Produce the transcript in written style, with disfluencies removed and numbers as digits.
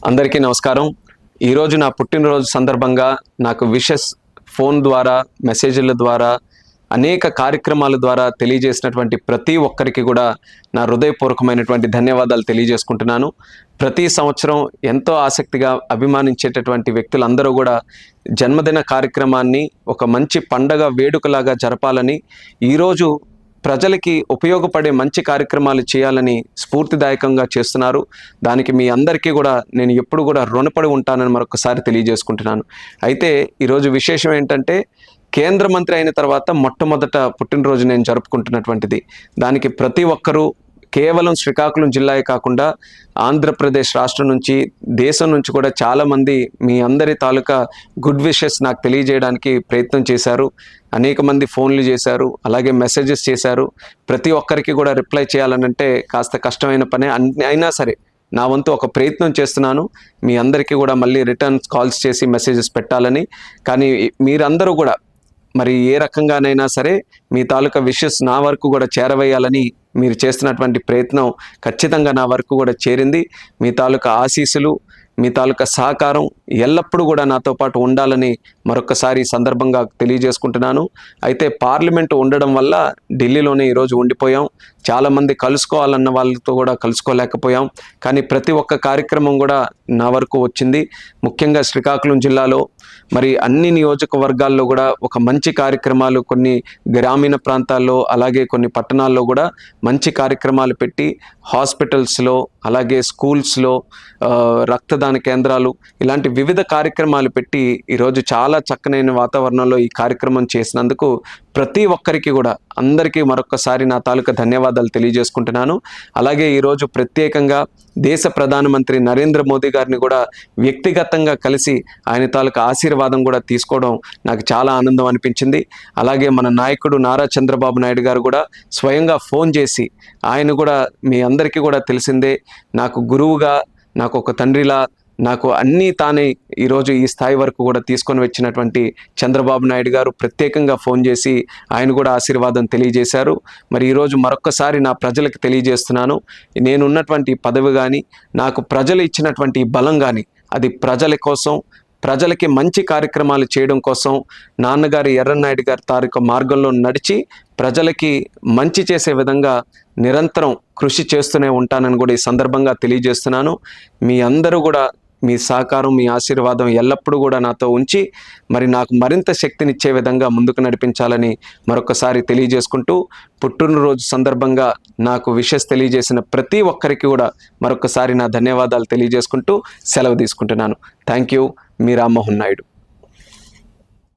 అందరికీ నమస్కారం. ఈరోజు నా పుట్టినరోజు సందర్భంగా నాకు విషెస్ ఫోన్ ద్వారా, మెసేజ్ల ద్వారా, అనేక కార్యక్రమాల ద్వారా తెలియజేసినటువంటి ప్రతి ఒక్కరికి కూడా నా హృదయపూర్వకమైనటువంటి ధన్యవాదాలు తెలియజేసుకుంటున్నాను. ప్రతి సంవత్సరం ఎంతో ఆసక్తిగా అభిమానించేటటువంటి వ్యక్తులందరూ కూడా జన్మదిన కార్యక్రమాన్ని ఒక మంచి పండగ వేడుకలాగా జరపాలని, ఈరోజు ప్రజలకి ఉపయోగపడే మంచి కార్యక్రమాలు చేయాలని స్ఫూర్తిదాయకంగా చేస్తున్నారు. దానికి మీ అందరికీ కూడా నేను ఎప్పుడు కూడా రుణపడి ఉంటానని మరొకసారి తెలియజేసుకుంటున్నాను. అయితే ఈరోజు విశేషం ఏంటంటే, కేంద్ర మంత్రి అయిన తర్వాత మొట్టమొదట పుట్టినరోజు నేను జరుపుకుంటున్నటువంటిది. దానికి ప్రతి ఒక్కరూ కేవలం శ్రీకాకుళం జిల్లాయే కాకుండా ఆంధ్రప్రదేశ్ రాష్ట్రం నుంచి, దేశం నుంచి కూడా చాలామంది మీ అందరి తాలూకా గుడ్ విషెస్ నాకు తెలియజేయడానికి ప్రయత్నం చేశారు. అనేక మంది ఫోన్లు చేశారు, అలాగే మెసేజెస్ చేశారు. ప్రతి ఒక్కరికి కూడా రిప్లై చేయాలనంటే కాస్త కష్టమైన పనే. అయినా సరే నా వంతు ఒక ప్రయత్నం చేస్తున్నాను, మీ అందరికీ కూడా మళ్ళీ రిటర్న్ కాల్స్ చేసి మెసేజెస్ పెట్టాలని. కానీ మీరందరూ కూడా మరి ఏ రకంగానైనా సరే మీ తాలూకా విషెస్ నా వరకు కూడా చేరవేయాలని మీరు చేస్తున్నటువంటి ప్రయత్నం ఖచ్చితంగా నా వరకు కూడా చేరింది. మీ తాలూకా ఆశీస్సులు, మీ తాలూకా సహకారం ఎల్లప్పుడూ కూడా నాతో పాటు ఉండాలని మరొకసారి సందర్భంగా తెలియజేసుకుంటున్నాను. అయితే పార్లమెంటు ఉండడం వల్ల ఢిల్లీలోనే ఈరోజు ఉండిపోయాం. చాలామంది కలుసుకోవాలన్న వాళ్ళతో కూడా కలుసుకోలేకపోయాం. కానీ ప్రతి ఒక్క కార్యక్రమం కూడా నా వరకు వచ్చింది. ముఖ్యంగా శ్రీకాకుళం జిల్లాలో మరి అన్ని నియోజకవర్గాల్లో కూడా ఒక మంచి కార్యక్రమాలు, కొన్ని గ్రామీణ ప్రాంతాల్లో అలాగే కొన్ని పట్టణాల్లో కూడా మంచి కార్యక్రమాలు పెట్టి, హాస్పిటల్స్లో అలాగే స్కూల్స్లో రక్తదాన కేంద్రాలు, ఇలాంటి వివిధ కార్యక్రమాలు పెట్టి ఈరోజు చాలా చక్కనైన వాతావరణంలో ఈ కార్యక్రమం చేసినందుకు ప్రతి ఒక్కరికి కూడా అందరికీ మరొకసారి నా తాలూకా ధన్యవాదాలు తెలియజేసుకుంటున్నాను. అలాగే ఈరోజు ప్రత్యేకంగా దేశ ప్రధానమంత్రి నరేంద్ర మోదీ గారిని కూడా వ్యక్తిగతంగా కలిసి ఆయన తాలూకా ఆశీర్వాదం కూడా తీసుకోవడం నాకు చాలా ఆనందం అనిపించింది. అలాగే మన నాయకుడు నారా చంద్రబాబు నాయుడు గారు కూడా స్వయంగా ఫోన్ చేసి, ఆయన కూడా మీ అందరికీ కూడా తెలిసిందే, నాకు గురువుగా, నాకు ఒక తండ్రిలా, నాకు అన్నీ తానే ఈరోజు ఈ స్థాయి వరకు కూడా తీసుకొని వచ్చినటువంటి చంద్రబాబు నాయుడు గారు ప్రత్యేకంగా ఫోన్ చేసి ఆయన కూడా ఆశీర్వాదం తెలియజేశారు. మరి ఈరోజు మరొక్కసారి నా ప్రజలకు తెలియజేస్తున్నాను, నేనున్నటువంటి పదవి కానీ, నాకు ప్రజలు ఇచ్చినటువంటి బలం కానీ అది ప్రజల కోసం, ప్రజలకి మంచి కార్యక్రమాలు చేయడం కోసం, నాన్నగారు ఎర్రన్నాయుడు గారి తాలూకా మార్గంలో నడిచి ప్రజలకి మంచి చేసే విధంగా నిరంతరం కృషి చేస్తూనే ఉంటానని కూడా ఈ సందర్భంగా తెలియజేస్తున్నాను. మీ అందరూ కూడా మీ సహకారం, మీ ఆశీర్వాదం ఎల్లప్పుడూ కూడా నాతో ఉంచి మరి నాకు మరింత శక్తినిచ్చే విధంగా ముందుకు నడిపించాలని మరొకసారి తెలియజేసుకుంటూ, పుట్టినరోజు సందర్భంగా నాకు విషెస్ తెలియజేసిన ప్రతి ఒక్కరికి కూడా మరొకసారి నా ధన్యవాదాలు తెలియజేసుకుంటూ సెలవు తీసుకుంటున్నాను. Thank you. Me Rammohan Naidu.